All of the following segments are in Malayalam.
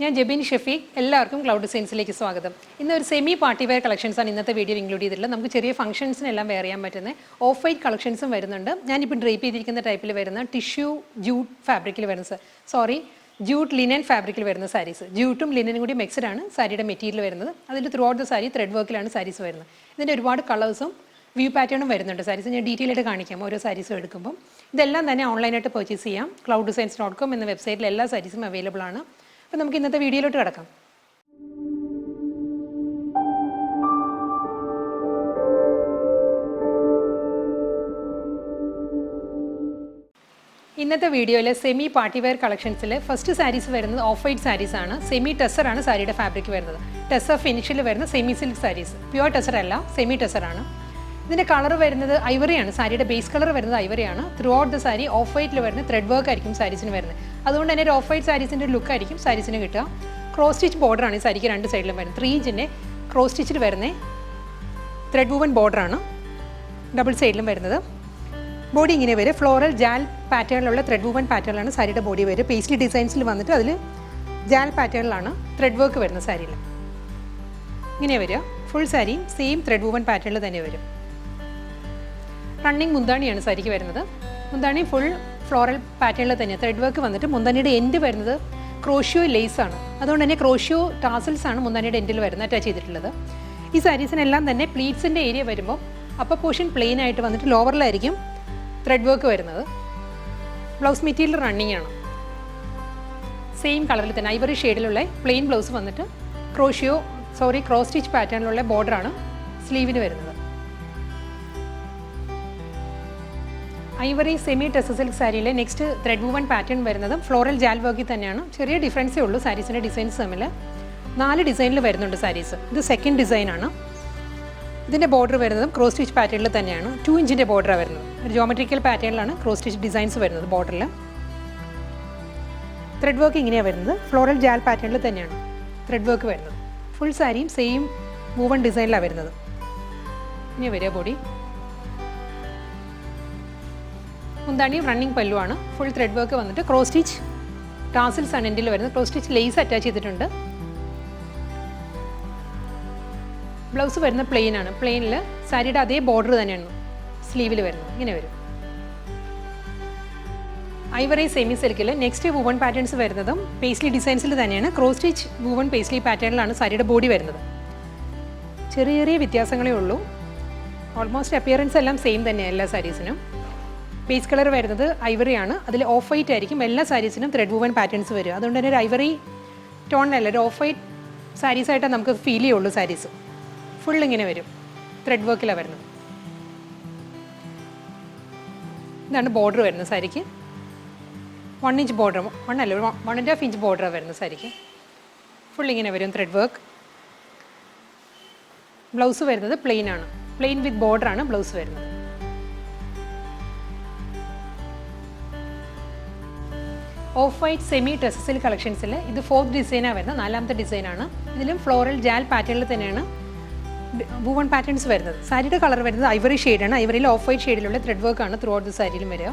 ഞാൻ ജെബിൻ ഷെഫീഖ്. എല്ലാവർക്കും ക്ലൗഡ് ഡിസൈൻസിലേക്ക് സ്വാഗതം. ഇന്ന് ഒരു സെമി പാർട്ടി വെയർ കളക്ഷൻസാണ് ഇന്നത്തെ വീഡിയോ ഇൻക്ലൂഡ് ചെയ്തിട്ടുള്ളത്. നമുക്ക് ചെറിയ ഫംഗ്ഷൻസിനെല്ലാം വെയർ ചെയ്യാൻ പറ്റുന്ന ഓഫ് വൈറ്റ് കളക്ഷൻസും വരുന്നുണ്ട്. ഞാനിപ്പോൾ ഡ്രേപ്പ് ചെയ്തിരിക്കുന്ന ടൈപ്പിൽ വരുന്ന ടിഷ്യൂ ജൂട്ട് ഫാബ്രിക്കിൽ വരുന്ന ജൂട്ട് ലിനൻ ഫാബ്രിക്കിൽ വരുന്ന സാരീസ്. ജൂട്ടും ലിനനും കൂടി മിക്സഡ് ആണ് സാരിയുടെ മെറ്റീരിയൽ വരുന്നത്. അതിൽ throughout the sari thread വർക്കിലാണ് സാരീസ് വരുന്നത്. ഇതിൻ്റെ ഒരുപാട് കളേഴ്സും വ്യൂ പാറ്റേണും വരുന്നുണ്ട്. സാരീസ് ഞാൻ ഡീറ്റെയിൽ ആയിട്ട് കാണിക്കാം ഓരോ സാരീസും എടുക്കുമ്പോൾ. ഇതെല്ലാം തന്നെ ഓൺലൈനായിട്ട് പർച്ചേസ് ചെയ്യാം. clouddesigns.com എന്ന വെബ്സൈറ്റിൽ എല്ലാ സാരീസും അവൈലബിൾ ആണ്. അപ്പോൾ നമുക്ക് ഇന്നത്തെ വീഡിയോയിലോട്ട് കിടക്കാം. ഇന്നത്തെ വീഡിയോയിൽ സെമി പാർട്ടി വെയർ കളക്ഷൻസിൽ ഫസ്റ്റ് സാരീസ് വരുന്നത് ഓഫ് വൈറ്റ് സാരീസ് ആണ്. സെമി ടെസറാണ് സാരിയുടെ ഫാബ്രിക് വരുന്നത്. ടെസർ ഫിനിഷിൽ വരുന്ന semi silk saris. Pure tussar അല്ല, സെമി ടെസറാണ്. ഇതിൻ്റെ കളർ വരുന്നത് ഐവറിയാണ്. സാരിയുടെ ബേസ് കളർ വരുന്നത് ഐവറിയാണ്. Throughout the sari off വൈറ്റിൽ വരുന്ന ത്രെഡ് വർക്ക് ആയിരിക്കും സാരീസിന് വരുന്നത്. അതുകൊണ്ട് തന്നെ ഒരു ഓഫ് വൈറ്റ് സാരീസിൻ്റെ ലുക്ക് ആയിരിക്കും സാരീസിന് കിട്ടുക. ക്രോസ് സ്റ്റിച്ച് ബോർഡറാണ് ഈ സാരിക്ക് രണ്ട് സൈഡിലും വരുന്നത്. 3 ഇഞ്ചിൻ്റെ ക്രോസ് സ്റ്റിച്ചിൽ വരുന്ന ത്രെഡ് വൂവൻ ബോർഡറാണ് ഡബിൾ സൈഡിലും വരുന്നത്. ബോഡി ഇങ്ങനെ വരും. ഫ്ലോറൽ ജാൽ പാറ്റേണിലുള്ള ത്രെഡ് വൂവൻ പാറ്റേണിലാണ് സാരിയുടെ ബോഡി വരും. പേസ്ലി ഡിസൈൻസിൽ വന്നിട്ട് അതിൽ ജാൽ പാറ്റേണിലാണ് ത്രെഡ് വർക്ക് വരുന്ന സാരിയിൽ. ഇങ്ങനെ വരിക. Full sari same thread woven പാറ്റേണിൽ തന്നെ വരും. റണ്ണിങ് മുന്താണിയാണ് സാരിക്ക് വരുന്നത്. മുന്താണി ഫുൾ ഫ്ലോറൽ പാറ്റേണിൽ തന്നെ ത്രെഡ് വർക്ക് വന്നിട്ട് മുന്താണിയുടെ എൻഡ് വരുന്നത് ക്രോഷ്യോ ലേസ് ആണ്. അതുകൊണ്ട് തന്നെ ക്രോഷ്യോ ടാസൽസ് ആണ് മുന്താണിയുടെ എൻഡിൽ വരുന്നത് അറ്റാച്ച് ചെയ്തിട്ടുള്ളത്. ഈ സാരീസിനെല്ലാം തന്നെ പ്ലീറ്റ്സിൻ്റെ ഏരിയ വരുമ്പോൾ അപ്പർ പോർഷൻ പ്ലെയിൻ ആയിട്ട് വന്നിട്ട് ലോവറിലായിരിക്കും ത്രെഡ് വർക്ക് വരുന്നത്. ബ്ലൗസ് മെറ്റീരിയൽ റണ്ണിങ് ആണ്. സെയിം കളറിൽ തന്നെ ഐവറി ഷെയ്ഡിലുള്ള പ്ലെയിൻ ബ്ലൗസ് വന്നിട്ട് ക്രോസ് സ്റ്റിച്ച് പാറ്റേണിലുള്ള ബോർഡറാണ് സ്ലീവിന് വരുന്നത്. ഐവറി സെമി ടെസർ സിൽക്ക് സാരിയിലെ നെക്സ്റ്റ് ത്രെഡ് വൂവൻ പാറ്റേൺ വരുന്നതും ഫ്ലോറൽ ജാൽ വർക്കിൽ തന്നെയാണ്. ചെറിയ ഡിഫറൻസേ ഉള്ളൂ സാരീസിൻ്റെ ഡിസൈൻസ് തമ്മിൽ. 4 ഡിസൈനിൽ വരുന്നുണ്ട് സാരീസ്. ഇത് സെക്കൻഡ് ഡിസൈനാണ്. ഇതിൻ്റെ ബോർഡർ വരുന്നതും ക്രോസ് സ്റ്റിച്ച് പാറ്റേണിൽ തന്നെയാണ്. 2 ഇഞ്ചിൻ്റെ ബോർഡറാണ് വരുന്നത്. ഒരു ജോമെട്രിക്കൽ പാറ്റേണിലാണ് ക്രോസ് സ്റ്റിച്ച് ഡിസൈൻസ് വരുന്നത്. ബോർഡറിൽ ത്രെഡ് വർക്ക് ഇങ്ങനെയാണ് വരുന്നത്. ഫ്ലോറൽ ജാൽ പാറ്റേണിൽ തന്നെയാണ് ത്രെഡ് വർക്ക് വരുന്നത്. ഫുൾ സാരിയും സെയിം വൂവൻ ഡിസൈനിലാണ് വരുന്നത്. ഇനി വരിക ബോഡി. മുന്താണി റണ്ണിങ് പല്ലുവാണ്. ഫുൾ ത്രെഡ് വർക്ക് വന്നിട്ട് ക്രോസ് സ്റ്റിച്ച് ടാസിൽസ് ആണ് എൻഡിൽ വരുന്നത്. ക്രോസ് സ്റ്റിച്ച് ലേസ് അറ്റാച്ച് ചെയ്തിട്ടുണ്ട്. ബ്ലൗസ് വരുന്ന പ്ലെയിൻ ആണ്. പ്ലെയിനിൽ സാരിയുടെ അതേ ബോർഡർ തന്നെയാണ് സ്ലീവിൽ വരുന്നത്. ഇങ്ങനെ വരും. ഐവറി സെമി സിൽക്കിൽ നെക്സ്റ്റ് വൂവൺ പാറ്റേൺസ് വരുന്നതും പേസ്ലി ഡിസൈൻസിൽ തന്നെയാണ്. ക്രോസ് സ്റ്റിച്ച് വൂവൺ പേസ്ലി പാറ്റേണിലാണ് സാരിയുടെ ബോഡി വരുന്നത്. ചെറിയ ചെറിയ വ്യത്യാസങ്ങളേ ഉള്ളൂ. ഓൾമോസ്റ്റ് അപ്പിയറൻസ് എല്ലാം സെയിം തന്നെയാണ് എല്ലാ സാരീസിനും. ബേസ് കളർ വരുന്നത് ഐവറിയാണ്. അതിൽ ഓഫ് വൈറ്റ് ആയിരിക്കും എല്ലാ സാരീസിനും ത്രെഡ് വൂവൻ പാറ്റേൺസ് വരും. അതുകൊണ്ട് തന്നെ ഒരു ഐവറി ടോണിനല്ല, ഒരു ഓഫ് വൈറ്റ് സാരീസായിട്ടാണ് നമുക്ക് ഫീൽ ചെയ്യുള്ളൂ. സാരീസ് ഫുൾ ഇങ്ങനെ വരും. ത്രെഡ് വർക്കിലാണ് വരുന്നത്. ഇതാണ് ബോർഡർ വരുന്നത് സാരിക്ക്. 1 ഇഞ്ച് ബോർഡർ, 1.5 ഇഞ്ച് ബോർഡറാണ് വരുന്നത് സാരിക്ക്. ഫുൾ ഇങ്ങനെ വരും ത്രെഡ് വർക്ക്. ബ്ലൗസ് വരുന്നത് പ്ലെയിൻ ആണ്. പ്ലെയിൻ വിത്ത് ബോർഡറാണ് ബ്ലൗസ് വരുന്നത്. Off white semi tussar silk കളക്ഷൻസിൽ ഇത് 4th ഡിസൈനാണ് വരുന്നത്. 4ാമത്തെ ഡിസൈനാണ്. ഇതിലും ഫ്ലോറൽ ജാൽ പാറ്റേണിൽ തന്നെയാണ് വൂവൺ പാറ്റേൺസ് വരുന്നത്. സാരിയുടെ കളർ വരുന്നത് ഐവറി ഷെയ്ഡാണ്. ഐവറിയിൽ ഓഫ് വൈറ്റ് ഷെയ്ഡിലുള്ള ത്രെഡ് വർക്കാണ് ത്രൂ ഔട്ട് ദ സാരിയിലും വരിക.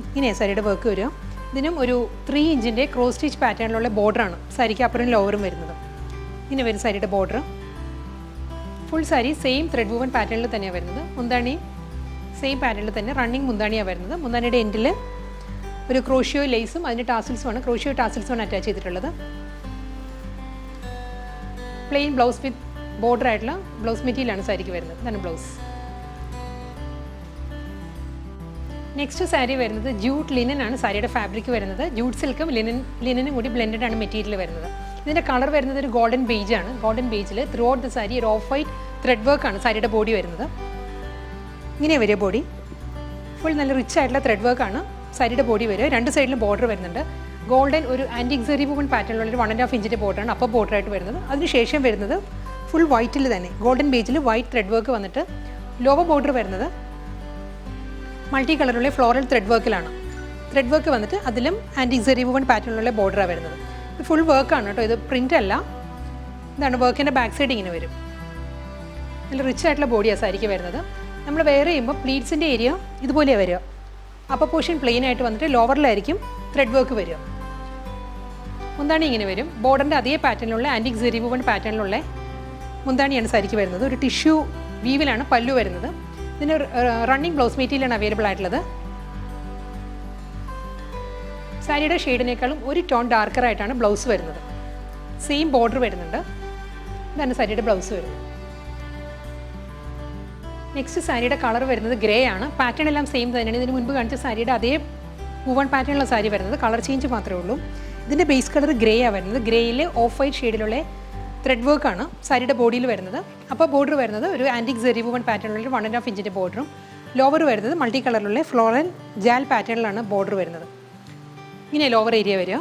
ഇങ്ങനെയാണ് സാരിയുടെ വർക്ക് വരിക. ഇതിനും ഒരു 3 ഇഞ്ചിൻ്റെ ക്രോസ് സ്റ്റിച്ച് പാറ്റേണിലുള്ള ബോർഡറാണ് സാരിക്ക് അപ്പറും ലോവറും വരുന്നത്. ഇങ്ങനെ വരും സാരിയുടെ border. Full sari same thread woven പാറ്റേണിൽ തന്നെയാണ് വരുന്നത്. മുന്താണി സെയിം പാറ്റേണിൽ തന്നെ റണ്ണിങ് മുന്താണിയാണ് വരുന്നത്. മുന്താണിയുടെ എൻഡിൽ ഒരു ക്രോഷ്യോ ലേസും അതിൻ്റെ ടാസിൽസുമാണ്. ക്രോഷ്യോ ടാസിൽസുമാണ് അറ്റാച്ച് ചെയ്തിട്ടുള്ളത്. പ്ലെയിൻ ബ്ലൗസ് വിത്ത് ബോർഡർ ആയിട്ടുള്ള ബ്ലൗസ് മെറ്റീരിയലാണ് സാരിക്ക് വരുന്നത്. ഇതാണ് ബ്ലൗസ്. നെക്സ്റ്റ് സാരി വരുന്നത് ജൂട്ട് ലിനൻ ആണ് സാരിയുടെ ഫാബ്രിക് വരുന്നത്. ജൂട്ട് സിൽക്കും ലിനനും കൂടി ബ്ലെൻഡഡ് ആണ് മെറ്റീരിയൽ വരുന്നത്. ഇതിൻ്റെ കളർ വരുന്നത് ഒരു ഗോൾഡൻ ബേജ് ആണ്. ഗോൾഡൻ ബേജിൽ ത്രൂ ഔട്ട് ദ സാരി ഒരു ഓഫ് വൈറ്റ് ത്രെഡ് വർക്കാണ് സാരിയുടെ ബോഡി വരുന്നത്. ഇങ്ങനെ വരിക ബോഡി. ഫുൾ നല്ല റിച്ച് ആയിട്ടുള്ള ത്രെഡ് വർക്കാണ് സാരിയുടെ ബോഡി വരിക. 2 സൈഡിലും ബോർഡർ വരുന്നുണ്ട്. ഗോൾഡൻ ഒരു ആൻറ്റിക് സെറി വൂവൺ പാറ്റേണിലുള്ള ഒരു 1.5 ഇഞ്ചിൻ്റെ ബോർഡറാണ് അപ്പോൾ ബോർഡറായിട്ട് വരുന്നത്. അതിനുശേഷം വരുന്നത് ഫുൾ വൈറ്റിൽ തന്നെ ഗോൾഡൻ ബേജിൽ വൈറ്റ് ത്രെഡ് വർക്ക് വന്നിട്ട് ലോവർ ബോർഡർ വരുന്നത് മൾട്ടി കളറുള്ള ഫ്ലോറൽ ത്രെഡ് വർക്കിലാണ്. ത്രെഡ് വർക്ക് വന്നിട്ട് അതിലും ആൻറ്റിക് സെറി വൂവൺ പാറ്റേണിലുള്ള ബോർഡറാണ് വരുന്നത്. ഇത് ഫുൾ വർക്കാണ് കേട്ടോ. ഇത് പ്രിൻ്റ് അല്ല. ഇതാണ് വർക്കിൻ്റെ ബാക്ക് സൈഡ് ഇങ്ങനെ വരും. നല്ല റിച്ച് ആയിട്ടുള്ള ബോഡിയാണ് സാരിക്ക് വരുന്നത്. നമ്മൾ വെയർ ചെയ്യുമ്പോൾ പ്ലീറ്റ്സിൻ്റെ ഏരിയ ഇതുപോലെയാണ് വരിക. അപ്പർ പോർഷൻ പ്ലെയിൻ ആയിട്ട് വന്നിട്ട് ലോവറിലായിരിക്കും ത്രെഡ് വർക്ക് വരിക. മുന്താണി ഇങ്ങനെ വരും. ബോർഡറിൻ്റെ അതേ പാറ്റേണിലുള്ള ആൻറ്റിക് സെറി വുവൺ പാറ്റേണിലുള്ള മുന്താണിയാണ് സാരിക്ക് വരുന്നത്. ഒരു ടിഷ്യൂ വീവിലാണ് പല്ലു വരുന്നത്. ഇതിന് റണ്ണിങ് ബ്ലൗസ് മെറ്റീരിയലാണ് അവൈലബിൾ ആയിട്ടുള്ളത്. സാരിയുടെ ഷെയ്ഡിനേക്കാളും ഒരു ടോൺ ഡാർക്കർ ആയിട്ടാണ് ബ്ലൗസ് വരുന്നത്. സെയിം ബോർഡർ വരുന്നുണ്ട്. ഇതാണ് സാരിയുടെ ബ്ലൗസ് വരുന്നത്. നെക്സ്റ്റ് സാരിയുടെ കളർ വരുന്നത് ഗ്രേ ആണ്. പാറ്റേൺ എല്ലാം സെയിം തന്നെയാണ്. ഇതിന് മുൻപ് കാണിച്ച സാരിയുടെ അതേ വുവൺ പാറ്റേണുള്ള സാരി വരുന്നത്. കളർ ചേഞ്ച് മാത്രമേ ഉള്ളൂ. ഇതിൻ്റെ ബേസ് കളർ ഗ്രേ ആണ് വരുന്നത്. ഗ്രേയിൽ ഓഫ് വൈറ്റ് ഷെയ്ഡിലുള്ള ത്രെഡ് വർക്കാണ് സാരിയുടെ ബോഡിയിൽ വരുന്നത്. അപ്പോൾ ബോർഡർ വരുന്നത് ഒരു ആൻറ്റിക് സെറി വുവൺ പാറ്റേണിലുള്ള 1.5 ഇഞ്ചിൻ്റെ ബോർഡറും ലോവർ വരുന്നത് മൾട്ടി കളറിലുള്ള ഫ്ലോറൽ ജാൽ പാറ്റേണിലാണ് ബോർഡർ വരുന്നത്. ഇങ്ങനെ ലോവർ ഏരിയ വരിക.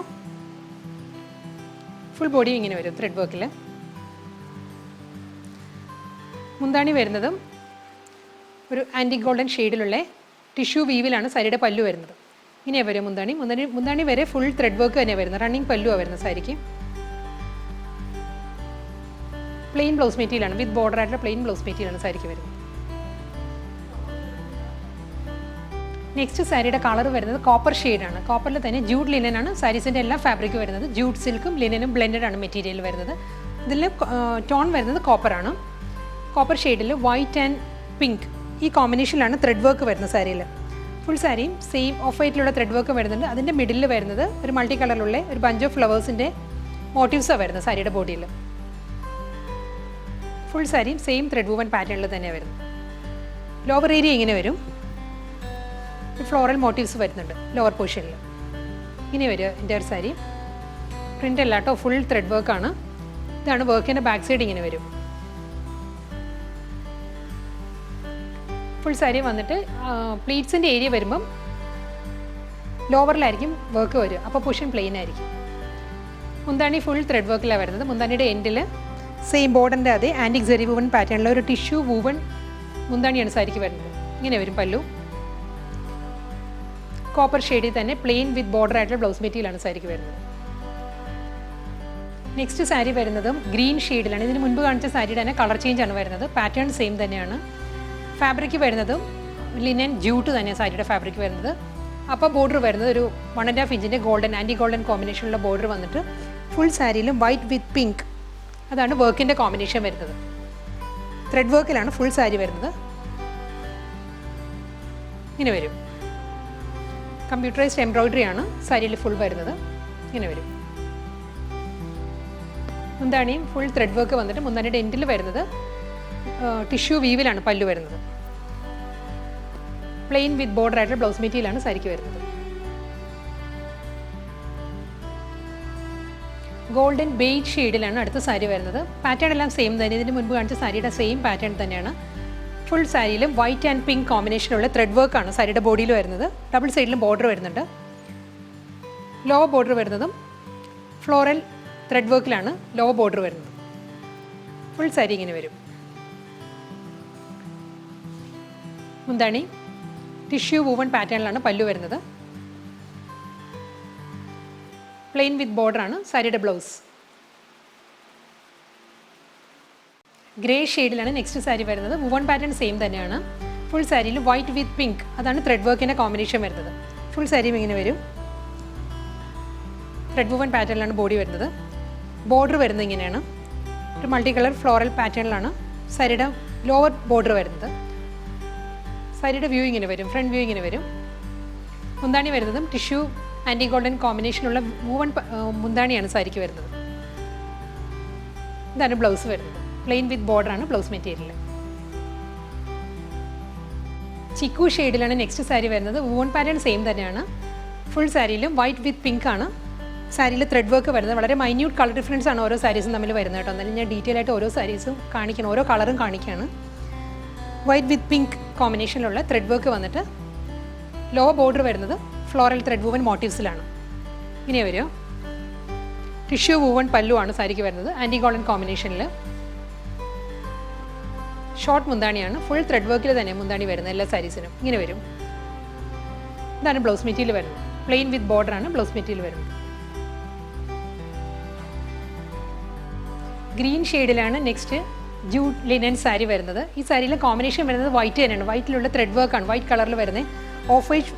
ഫുൾ ബോഡിയും ഇങ്ങനെ വരും ത്രെഡ് വർക്കിൽ. മുന്താണി വരുന്നതും ഒരു ആൻറ്റിക് ഗോൾഡൻ ഷെയ്ഡിലുള്ള ടിഷ്യൂ വീവിലാണ് സാരിയുടെ പല്ലു വരുന്നത്. ഇങ്ങനെ വരും മുന്താണി വരെ ഫുൾ ത്രെഡ് വർക്ക് തന്നെ വരുന്നത്. റണ്ണിങ് പല്ലുവാണ് വരുന്നത് സാരിക്ക്. പ്ലെയിൻ ബ്ലൗസ് മെറ്റീരിയലാണ്. വിത്ത് ബോർഡർ ആയിട്ടുള്ള പ്ലെയിൻ ബ്ലൗസ് മെറ്റീരിയലാണ് സാരിക്ക് വരുന്നത്. നെക്സ്റ്റ് സാരിയുടെ കളർ വരുന്നത് കോപ്പർ ഷെയ്ഡാണ്. കോപ്പറിൽ തന്നെ ജൂട്ട് ലിനൻ ആണ് സാരീസിൻ്റെ എല്ലാ ഫാബ്രിക്കും വരുന്നത്. ജൂട്ട് സിൽക്കും ലിനനും ബ്ലെൻഡഡ് ആണ് മെറ്റീരിയൽ വരുന്നത്. ഇതിൽ ടോൺ വരുന്നത് കോപ്പറാണ്. കോപ്പർ ഷെയ്ഡിൽ വൈറ്റ് ആൻഡ് പിങ്ക് ഈ കോമ്പിനേഷനിലാണ് ത്രെഡ് വർക്ക് വരുന്നത് സാരിയിൽ. ഫുൾ സാരിയും സെയിം ഓഫ് വൈറ്റിലുള്ള ത്രെഡ് വർക്ക് വരുന്നുണ്ട്. അതിൻ്റെ മിഡിൽ വരുന്നത് ഒരു മൾട്ടി കളറിലുള്ള ഒരു ബഞ്ച് ഓഫ് ഫ്ലവേഴ്സിൻ്റെ മോട്ടീവ്സാണ് വരുന്നത് സാരിയുടെ ബോഡിയിൽ. ഫുൾ സാരിയും സെയിം ത്രെഡ് വുവൺ പാറ്റേണിൽ തന്നെയാണ് വരുന്നത്. ലോവർ ഏരിയ ഇങ്ങനെ വരും. ഫ്ലോറൽ മോട്ടീവ്സ് വരുന്നുണ്ട് ലോവർ പോർഷനിൽ. ഇങ്ങനെ വരിക എൻ്റയർ സാരി. പ്രിൻ്റ് അല്ല കേട്ടോ, ഫുൾ ത്രെഡ് വർക്കാണ്. ഇതാണ് വർക്കിൻ്റെ ബാക്ക് സൈഡ് ഇങ്ങനെ വരും. ഫുൾ സാരി വന്നിട്ട് പ്ലീറ്റ്സിൻ്റെ ഏരിയ വരുമ്പം ലോവറിലായിരിക്കും വർക്ക് വരിക. അപ്പോൾ പൊഷൻ പ്ലെയിൻ ആയിരിക്കും. മുന്താണി ഫുൾ ത്രെഡ് വർക്കിലാണ് വരുന്നത്. മുന്താണിയുടെ എൻഡിൽ സെയിം ബോർഡറിൻ്റെ അതേ ആൻറ്റിക് സെറി വുവൺ പാറ്റേണിലുള്ള ഒരു ടിഷ്യൂ വുവൺ മുന്താണിയാണ് സാരിക്ക് വരുന്നത്. ഇങ്ങനെ വരും പല്ലു. കോപ്പർ ഷെയ്ഡിൽ തന്നെ പ്ലെയിൻ വിത്ത് ബോർഡർ ആയിട്ടുള്ള ബ്ലൗസ് മെറ്റീരിയലാണ് സാരിക്ക് വരുന്നത്. നെക്സ്റ്റ് സാരി വരുന്നതും ഗ്രീൻ ഷെയ്ഡിലാണ്. ഇതിന് മുൻപ് കാണിച്ച സാരിയുടെ തന്നെ കളർ ചേഞ്ച് ആണ് വരുന്നത്. പാറ്റേൺ സെയിം തന്നെയാണ്. ഫാബ്രിക് വരുന്നതും ലിനൻ ജൂട്ട് തന്നെയാണ് സാരിയുടെ ഫാബ്രിക് വരുന്നത്. അപ്പോൾ ബോർഡർ വരുന്നത് ഒരു 1.5 ഇഞ്ചിൻ്റെ ഗോൾഡൻ ആൻറ്റി ഗോൾഡൻ കോമ്പിനേഷനുള്ള ബോർഡർ വന്നിട്ട് ഫുൾ സാരിയിലും വൈറ്റ് വിത്ത് പിങ്ക് അതാണ് വർക്കിൻ്റെ കോമ്പിനേഷൻ വരുന്നത്. ത്രെഡ് വർക്കിലാണ് ഫുൾ സാരി വരുന്നത്. ഇങ്ങനെ വരും. കമ്പ്യൂട്ടറൈസ്ഡ് എംബ്രോയിഡറി ആണ് സാരിയിൽ ഫുൾ വരുന്നത്. ഇങ്ങനെ വരും. മുന്താണിയും ഫുൾ ത്രെഡ് വർക്ക് വന്നിട്ട് മുന്താണിയുടെ എൻഡിൽ വരുന്നത് ടിഷ്യൂ വീവിലാണ് പല്ലു വരുന്നത്. പ്ലെയിൻ വിത്ത് ബോർഡർ ആയിട്ടുള്ള ബ്ലൗസ് മെറ്റീരിയലാണ് സാരിക്ക് വരുന്നത്. ഗോൾഡൻ ബേജ് ഷെയ്ഡിലാണ് അടുത്ത സാരി വരുന്നത്. പാറ്റേൺ എല്ലാം സെയിം തന്നെ. ഇതിന് മുൻപ് കാണിച്ച സാരിയുടെ സെയിം പാറ്റേൺ തന്നെയാണ്. ഫുൾ സാരിയിലും വൈറ്റ് ആൻഡ് പിങ്ക് കോമ്പിനേഷനുള്ള ത്രെഡ് വർക്കാണ് സാരിയുടെ ബോഡിയിൽ വരുന്നത്. ഡബിൾ സൈഡിലും ബോർഡർ വരുന്നുണ്ട്. ലോവർ ബോർഡർ വരുന്നതും ഫ്ലോറൽ ത്രെഡ് വർക്കിലാണ് ലോവർ ബോർഡർ വരുന്നത്. ഫുൾ സാരി ഇങ്ങനെ വരും. മുന്താണി ടിഷ്യൂ വുവൺ പാറ്റേണിലാണ് പല്ലു വരുന്നത്. പ്ലെയിൻ വിത്ത് ബോർഡറാണ് സാരിയുടെ ബ്ലൗസ്. ഗ്രേ ഷെയ്ഡിലാണ് നെക്സ്റ്റ് സാരി വരുന്നത്. വുവൺ പാറ്റേൺ സെയിം തന്നെയാണ്. ഫുൾ സാരിയിൽ വൈറ്റ് വിത്ത് പിങ്ക് അതാണ് ത്രെഡ് വർക്കിൻ്റെ കോമ്പിനേഷൻ വരുന്നത്. ഫുൾ സാരിയും ഇങ്ങനെ വരും. ത്രെഡ് വുവൺ പാറ്റേണിലാണ് ബോഡി വരുന്നത്. ബോർഡർ വരുന്നത് ഇങ്ങനെയാണ്. ഒരു മൾട്ടി കളർ ഫ്ലോറൽ പാറ്റേണിലാണ് സാരിയുടെ ലോവർ ബോർഡർ വരുന്നത്. സാരിയുടെ വ്യൂ ഇങ്ങനെ വരും. ഫ്രണ്ട് വ്യൂ ഇങ്ങനെ വരും. മുന്താണി വരുന്നതും ടിഷ്യൂ ആൻറ്റി ഗോൾഡൻ കോമ്പിനേഷനുള്ള വുവൺ മുന്താണിയാണ് സാരിക്ക് വരുന്നത്. ഇതാണ് ബ്ലൗസ് വരുന്നത്. പ്ലെയിൻ വിത്ത് ബോർഡറാണ് ബ്ലൗസ് മെറ്റീരിയൽ. ചിക്കു ഷെയ്ഡിലാണ് നെക്സ്റ്റ് സാരി വരുന്നത്. വുവൺ പാറ്റേൺ സെയിം തന്നെയാണ്. ഫുൾ സാരിയിലും വൈറ്റ് വിത്ത് പിങ്ക് ആണ് സാരിയിൽ ത്രെഡ് വർക്ക് വരുന്നത്. വളരെ മൈന്യൂട്ട് കളർ ഡിഫറൻസ് ആണ് ഓരോ സാരീസും തമ്മിൽ വരുന്നത് കേട്ടോ. എന്നാലും ഞാൻ ഡീറ്റെയിൽ ആയിട്ട് ഓരോ സാരീസും കാണിക്കണം, ഓരോ കളറും കാണിക്കുകയാണ്. വൈറ്റ് വിത്ത് പിങ്ക് കോമ്പിനേഷനിലുള്ള ത്രെഡ് വർക്ക് വന്നിട്ട് ലോവർ ബോർഡർ വരുന്നത് ഫ്ലോറൽ ത്രെഡ് വുവൺ മോട്ടീവ്സിലാണ്. ഇങ്ങനെ വരുമോ. ടിഷ്യൂ വുവൺ പല്ലു ആണ് സാരിക്ക് വരുന്നത്. ആൻറ്റി ഗോൾഡൻ കോമ്പിനേഷനിൽ ഷോർട്ട് മുന്താണിയാണ്. ഫുൾ ത്രെഡ് വർക്കിൽ തന്നെ മുന്താണി വരുന്നത് എല്ലാ സാരീസിനും. ഇങ്ങനെ വരും. ഇതാണ് ബ്ലൗസ് മെറ്റീരിയൽ വരുന്നത്. പ്ലെയിൻ വിത്ത് ബോർഡറാണ് ബ്ലൗസ് മെറ്റീരിയൽ വരുന്നത്. ഗ്രീൻ ഷെയ്ഡിലാണ് നെക്സ്റ്റ് ജൂട്ട് ലിനൻ സാരി വരുന്നത്. ഈ സാരിയിലെ കോമ്പിനേഷൻ വരുന്നത് വൈറ്റ് തന്നെയാണ്. വൈറ്റിലുള്ള ത്രെഡ് വർക്കാണ്. വൈറ്റ് കളറിൽ വരുന്നത്. ഓഫ് വൈറ്റ്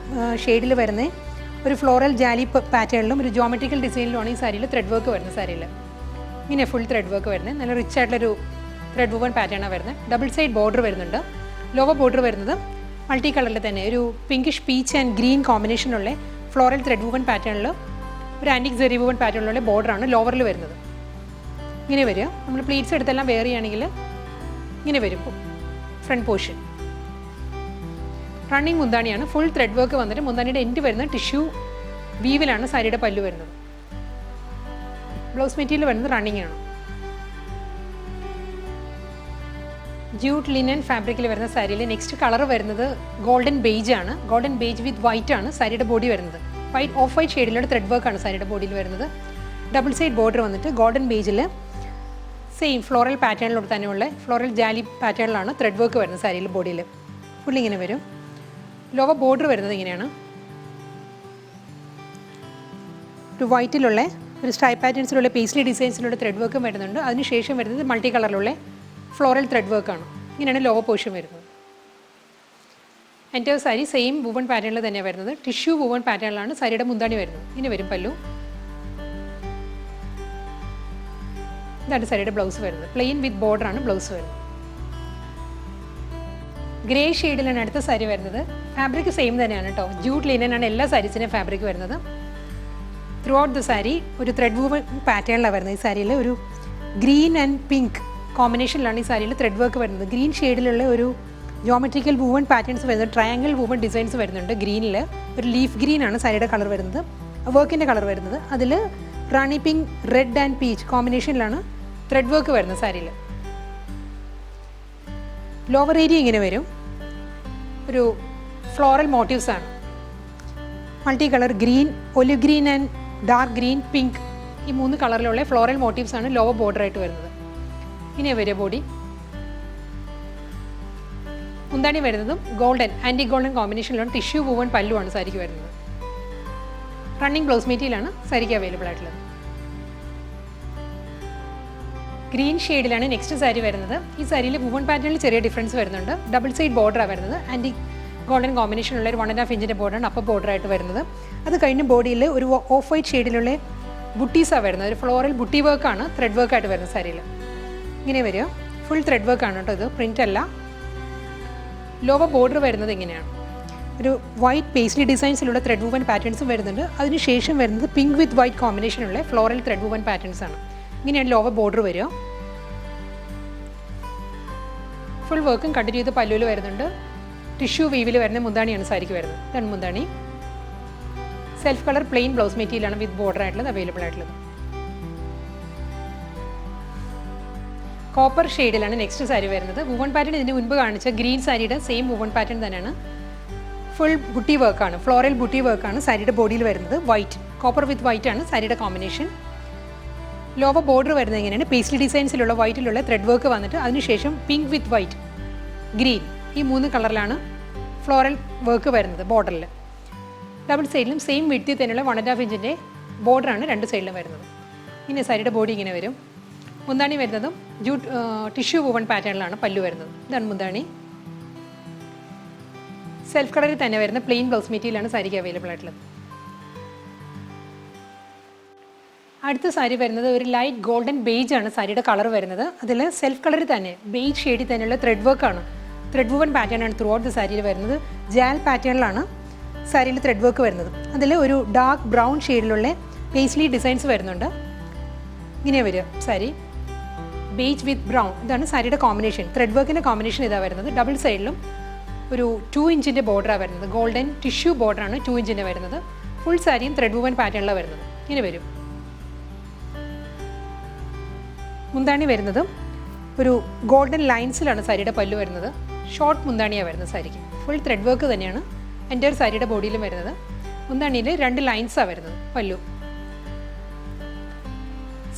ഷെയ്ഡിൽ വരുന്നത് ഒരു ഫ്ലോറൽ ജാലി പാറ്റേണിലും ഒരു ജോമെട്രിക്കൽ ഡിസൈനിലുമാണ് ഈ സാരിയിൽ ത്രെഡ് വർക്ക് വരുന്നത്. സാരിയിൽ ഇങ്ങനെ ഫുൾ ത്രെഡ് വർക്ക് വരുന്നത്, നല്ല റിച്ച് ആയിട്ടുള്ളൊരു ത്രെഡ് വുവൺ പാറ്റേണാണ് വരുന്നത്. ഡബിൾ സൈഡ് ബോർഡർ വരുന്നുണ്ട്. ലോവർ ബോർഡർ വരുന്നത് മൾട്ടി കളറിൽ തന്നെ ഒരു പിങ്കിഷ് പീച്ച് ആൻഡ് ഗ്രീൻ കോമ്പിനേഷനുള്ള ഫ്ലോറൽ ത്രെഡ് വുവൺ പാറ്റേണിൽ ഒരു ആൻറ്റിക് സെറി വുവൺ പാറ്റേണിലുള്ള ബോർഡറാണ് ലോവറിൽ വരുന്നത്. ഇങ്ങനെ വരിക. നമ്മൾ പ്ലീറ്റ്സ് എടുത്തെല്ലാം വെയർ ചെയ്യുകയാണെങ്കിൽ ഇങ്ങനെ വരും ഫ്രണ്ട് പോർഷൻ. റണ്ണിങ് മുന്താണിയാണ്. ഫുൾ ത്രെഡ് വർക്ക് വന്നിട്ട് മുന്താണിയുടെ എൻഡ് വരുന്നത് ടിഷ്യൂ വീവിലാണ് സാരിയുടെ പല്ലു വരുന്നത്. ബ്ലൗസ് മെറ്റീരിയൽ വരുന്നത് റണ്ണിങ് ആണ്. ജ്യൂട്ട് ലിനൻ ഫാബ്രിക്കിൽ വരുന്ന സാരിയിൽ നെക്സ്റ്റ് കളർ വരുന്നത് ഗോൾഡൻ ബേജ് ആണ്. ഗോൾഡൻ ബേജ് വിത്ത് വൈറ്റ് ആണ് സാരിയുടെ ബോഡി വരുന്നത്. വൈറ്റ് ഓഫ് വൈറ്റ് ഷെയ്ഡിലുള്ള ത്രെഡ് വർക്കാണ് സാരിയുടെ ബോഡിയിൽ വരുന്നത്. ഡബിൾ സൈഡ് ബോർഡർ വന്നിട്ട് ഗോൾഡൻ ബേജിൽ സെയിം ഫ്ലോറൽ പാറ്റേണിലോട് തന്നെയുള്ള ഫ്ലോറൽ ജാലി പാറ്റേണിലാണ് ത്രെഡ് വർക്ക് വരുന്നത് സാരിയിൽ ബോഡിയിൽ. ഫുൾ ഇങ്ങനെ വരും. ലോവർ ബോർഡർ വരുന്നത് ഇങ്ങനെയാണ്. ഒരു വൈറ്റിലുള്ള ഒരു സ്ട്രൈപ്പ് പാറ്റേൺസിലുള്ള പേസ്ലി ഡിസൈൻസിലുള്ള ത്രെഡ് വർക്കും വരുന്നുണ്ട്. അതിനുശേഷം വരുന്നത് മൾട്ടി കളറിലുള്ള ഫ്ലോറൽ ത്രെഡ് വർക്കാണ്. ഇങ്ങനെയാണ് ലോവർ പോർഷൻ വരുന്നത്. എൻ്റെ സാരി സെയിം വുവൺ പാറ്റേണിൽ തന്നെയാണ് വരുന്നത്. ടിഷ്യൂ വുവൺ പാറ്റേണിലാണ് സാരിയുടെ മുന്താണി വരുന്നത്. ഇങ്ങനെ വരും പല്ലു. ഇതാണ് സാരിയുടെ ബ്ലൗസ് വരുന്നത്. പ്ലെയിൻ വിത്ത് ബോർഡറാണ് ബ്ലൗസ് വരുന്നത്. ഗ്രേ ഷെയ്ഡിലാണ് അടുത്ത സാരി വരുന്നത്. ഫാബ്രിക് സെയിം തന്നെയാണ് കേട്ടോ. ജ്യൂട്ട് ലിനനാണ് എല്ലാ സാരീസിൻ്റെയും ഫാബ്രിക് വരുന്നത്. ത്രൂ ഔട്ട് ദ സാരി ഒരു ത്രെഡ് വുവൺ പാറ്റേണിലാണ് വരുന്നത്. ഈ സാരിയിൽ ഒരു ഗ്രീൻ ആൻഡ് പിങ്ക് കോമ്പിനേഷനിലാണ് ഈ സാരിയിൽ ത്രെഡ് വർക്ക് വരുന്നത്. ഗ്രീൻ ഷെയ്ഡിലുള്ള ഒരു ജോമെട്രിക്കൽ വുവൺ പാറ്റേൺസ് വരുന്നത്. ട്രയാങ്കിൾ വുവൺ ഡിസൈൻസ് വരുന്നുണ്ട്. ഗ്രീനിൽ ഒരു ലീഫ് ഗ്രീൻ ആണ് സാരിയുടെ കളർ വരുന്നത്, വർക്കിൻ്റെ കളർ വരുന്നത്. അതിൽ rani pink, red and peach കോമ്പിനേഷനിലാണ് ത്രെഡ് വർക്ക് വരുന്നത് സാരിയിൽ. ലോവർ ഏരിയ ഇങ്ങനെ വരും. ഒരു ഫ്ലോറൽ മോട്ടീവ്സ് ആണ്. Multi colour green, olive green and dark green, pink, ഈ 3 കളറിലുള്ള ഫ്ലോറൽ മോട്ടീവ്സ് ആണ് ലോവർ ബോർഡറായിട്ട് വരുന്നത്. ഇങ്ങനെ വരിക ബോഡി. മുന്താണി വരുന്നതും ഗോൾഡൻ ആൻറ്റി ഗോൾഡൻ കോമ്പിനേഷനിലാണ് ടിഷ്യൂ വുവൺ പല്ലുവാണ് സാരിക്ക് വരുന്നത്. റണ്ണിങ് ബ്ലൗസ് മെറ്റീരിയലാണ് സാരിക്ക് അവൈലബിൾ ആയിട്ടുള്ളത്. ഗ്രീൻ ഷെയ്ഡിലാണ് നെക്സ്റ്റ് സാരി വരുന്നത്. ഈ സാരിയിൽ വുവൺ പാറ്റേണിൽ ചെറിയ ഡിഫറൻസ് വരുന്നുണ്ട്. ഡബിൾ സൈഡ് ബോർഡറാണ് വരുന്നത്. ആൻറ്റി ഗോൾഡൻ കോമ്പിനേഷനുള്ള ഒരു 1.5 ഇഞ്ചിൻ്റെ ബോർഡറാണ് അപ്പർ ബോർഡറായിട്ട് വരുന്നത്. അത് കഴിഞ്ഞ് ബോഡിയിൽ ഒരു ഓഫ് വൈറ്റ് ഷെയ്ഡിലുള്ള ബുട്ടീസാണ് വരുന്നത്. ഒരു ഫ്ലോറൽ ബുട്ടി വർക്കാണ് ത്രെഡ് വർക്കായിട്ട് വരുന്നത് സാരിയിൽ. ഇങ്ങനെ വരിക. ഫുൾ ത്രെഡ് വർക്കാണ് കേട്ടോ ഇത്, പ്രിൻ്റ് അല്ല. ലോവർ ബോർഡർ വരുന്നത് ഇങ്ങനെയാണ്. ഒരു വൈറ്റ് പേസ്ലി ഡിസൈൻസിലുള്ള ത്രെഡ് വുവൺ പാറ്റേൺസും വരുന്നുണ്ട്. അതിനുശേഷം വരുന്നത് പിങ്ക് വിത്ത് വൈറ്റ് കോമ്പിനേഷനുള്ള ഫ്ലോറൽ ത്രെഡ് വുവൺ പാറ്റേൺസ് ആണ്. ഇങ്ങനെയാണ് ലോവർ ബോർഡർ വരിക. ഫുൾ വർക്കും കണ്ടിന്യൂ ചെയ്ത് പല്ലുവിൽ വരുന്നുണ്ട്. ടിഷ്യൂ വീവിൽ വരുന്ന മുന്താണിയാണ് സാരിക്ക് വരുന്നത്. ഇതാണ് മുന്താണി. സെൽഫ് കളർ പ്ലെയിൻ ബ്ലൗസ് മെറ്റീരിയലാണ് വിത്ത് ബോർഡർ ആയിട്ടുള്ളത് അവൈലബിൾ ആയിട്ടുള്ളത്. കോപ്പർ ഷെയ്ഡിലാണ് നെക്സ്റ്റ് സാരി വരുന്നത്. വുവൺ പാറ്റേൺ ഇതിന് മുൻപ് കാണിച്ച ഗ്രീൻ സാരിയുടെ സെയിം വുവൺ പാറ്റേൺ തന്നെയാണ്. ഫുൾ ബുട്ടി വർക്കാണ്, ഫ്ലോറൽ ബുട്ടി വർക്കാണ് സാരിയുടെ ബോഡിയിൽ വരുന്നത്. വൈറ്റ്, കോപ്പർ വിത്ത് വൈറ്റ് ആണ് സാരിയുടെ കോമ്പിനേഷൻ. ലോവർ ബോർഡർ വരുന്നത് എങ്ങനെയാണ്? പേസ്ലി ഡിസൈൻസിലുള്ള വൈറ്റിലുള്ള ത്രെഡ് വർക്ക് വന്നിട്ട് അതിനുശേഷം പിങ്ക് വിത്ത് വൈറ്റ്, ഗ്രീൻ, ഈ 3 കളറിലാണ് ഫ്ലോറൽ വർക്ക് വരുന്നത് ബോർഡറിൽ. ഡബിൾ സൈഡിലും സെയിം വിഡ്ത്തിൽ തന്നെയുള്ള 1.5 ഇഞ്ചിൻ്റെ ബോർഡറാണ് 2 സൈഡിലും വരുന്നത്. ഇനി സാരിയുടെ ബോഡി ഇങ്ങനെ വരും. മുന്താണി വരുന്നതും ജൂട്ട് ടിഷ്യൂ വുവൺ പാറ്റേണിലാണ് പല്ലു വരുന്നത്. ഇതാണ് മുന്താണി. സെൽഫ് കളറിൽ തന്നെ വരുന്ന പ്ലെയിൻ ബ്ലൗസ് മെറ്റീരിയലാണ് സാരിക്ക് അവൈലബിൾ ആയിട്ടുള്ളത്. അടുത്ത സാരി വരുന്നത് ഒരു ലൈറ്റ് ഗോൾഡൻ ബേജ് ആണ് സാരിയുടെ കളർ വരുന്നത്. അതിൽ സെൽഫ് കളറിൽ തന്നെ ബേജ് ഷെയ്ഡിൽ തന്നെയുള്ള ത്രെഡ് വർക്കാണ്, ത്രെഡ് വുവൺ പാറ്റേൺ ആണ് ത്രൂ ഔട്ട് ദ സാരിയിൽ വരുന്നത്. ജാൽ പാറ്റേണിലാണ് സാരിയിൽ ത്രെഡ് വർക്ക് വരുന്നത്. അതിൽ ഒരു ഡാർക്ക് ബ്രൗൺ ഷെയ്ഡിലുള്ള പേസ്ലി ഡിസൈൻസ് വരുന്നുണ്ട്. ഇങ്ങനെ വരിക സാരി. ബേജ് വിത്ത് ബ്രൗൺ, ഇതാണ് സാരിയുടെ കോമ്പിനേഷൻ. ത്രെഡ് വർക്കിൻ്റെ കോമ്പിനേഷൻ ഇതാണ് വരുന്നത്. ഡബിൾ സൈഡിലും ഒരു 2 ഇഞ്ചിൻ്റെ ബോർഡറാണ് വരുന്നത്. ഗോൾഡൻ ടിഷ്യൂ ബോർഡറാണ് 2 ഇഞ്ചിൻ്റെ വരുന്നത്. ഫുൾ സാരിയും ത്രെഡ് വുവൺ പാറ്റേണിലാണ് വരുന്നത്. ഇങ്ങനെ വരും. മുന്താണി വരുന്നതും ഒരു ഗോൾഡൻ ലൈൻസിലാണ് സാരിയുടെ പല്ലു വരുന്നത്. ഷോർട്ട് മുന്താണിയാണ് വരുന്നത് സാരിക്ക്. ഫുൾ ത്രെഡ് വർക്ക് തന്നെയാണ് എൻ്റെ ഒരു സാരിയുടെ ബോഡിയിലും വരുന്നത്. മുന്താണിയിൽ 2 ലൈൻസാണ് വരുന്നത് പല്ലു.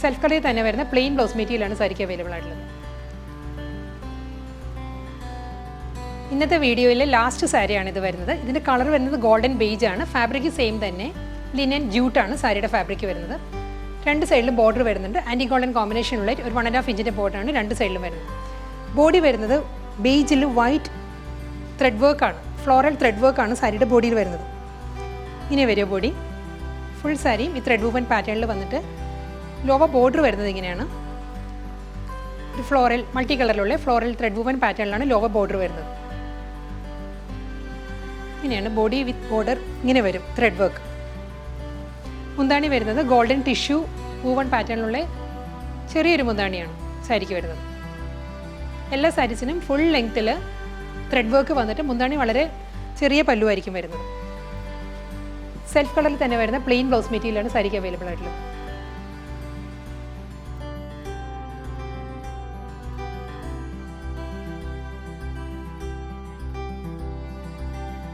സെൽഫ് കളറിൽ തന്നെ വരുന്ന പ്ലെയിൻ ബ്ലൗസ് മെറ്റീരിയലാണ് സാരിക്ക് അവൈലബിൾ ആയിട്ടുള്ളത്. ഇന്നത്തെ വീഡിയോയിലെ ലാസ്റ്റ് സാരിയാണ് ഇത് വരുന്നത്. ഇതിൻ്റെ കളർ വരുന്നത് ഗോൾഡൻ ബേജ് ആണ്. ഫാബ്രിക് സെയിം തന്നെ ലിനൻ ജ്യൂട്ടാണ് സാരിയുടെ ഫാബ്രിക് വരുന്നത്. 2 സൈഡിലും ബോർഡർ വരുന്നുണ്ട്. ആൻറ്റി ഗോൾഡൻ കോമ്പിനേഷനുള്ള ഒരു 1.5 ഇഞ്ചിൻ്റെ ബോർഡറാണ് 2 സൈഡിലും വരുന്നത്. ബോഡി വരുന്നത് ബേജിൽ വൈറ്റ് ത്രെഡ് വർക്കാണ്, ഫ്ലോറൽ ത്രെഡ് വർക്കാണ് സാരിയുടെ ബോഡിയിൽ വരുന്നത്. ഇങ്ങനെ വരും ബോഡി. ഫുൾ സാരിയും ഈ ത്രെഡ് വൂവൻ പാറ്റേണിൽ വന്നിട്ട് ലോവർ ബോർഡർ വരുന്നത് ഇങ്ങനെയാണ്. ഒരു ഫ്ലോറൽ മൾട്ടി കളറിലുള്ള ഫ്ലോറൽ ത്രെഡ് വൂവൻ പാറ്റേണിലാണ് ലോവർ ബോർഡർ വരുന്നത്. ഇങ്ങനെയാണ് ബോഡി വിത്ത് ബോർഡർ ഇങ്ങനെ വരും ത്രെഡ് വർക്ക്. മുന്താണി വരുന്നത് ഗോൾഡൻ ടിഷ്യൂ വൂവൺ പാറ്റേണിലുള്ള ചെറിയൊരു മുന്താണിയാണ് സാരിക്ക് വരുന്നത്. എല്ലാ സാരീസിനും ഫുൾ ലെങ്ത്തിൽ ത്രെഡ് വർക്ക് വന്നിട്ട് മുന്താണി വളരെ ചെറിയ പല്ലുവായിരിക്കും വരുന്നത്. സെൽഫ് കളറിൽ തന്നെ വരുന്ന പ്ലെയിൻ ബ്ലൗസ് മെറ്റീരിയലാണ് സാരിക്ക് അവൈലബിൾ ആയിട്ടുള്ളത്.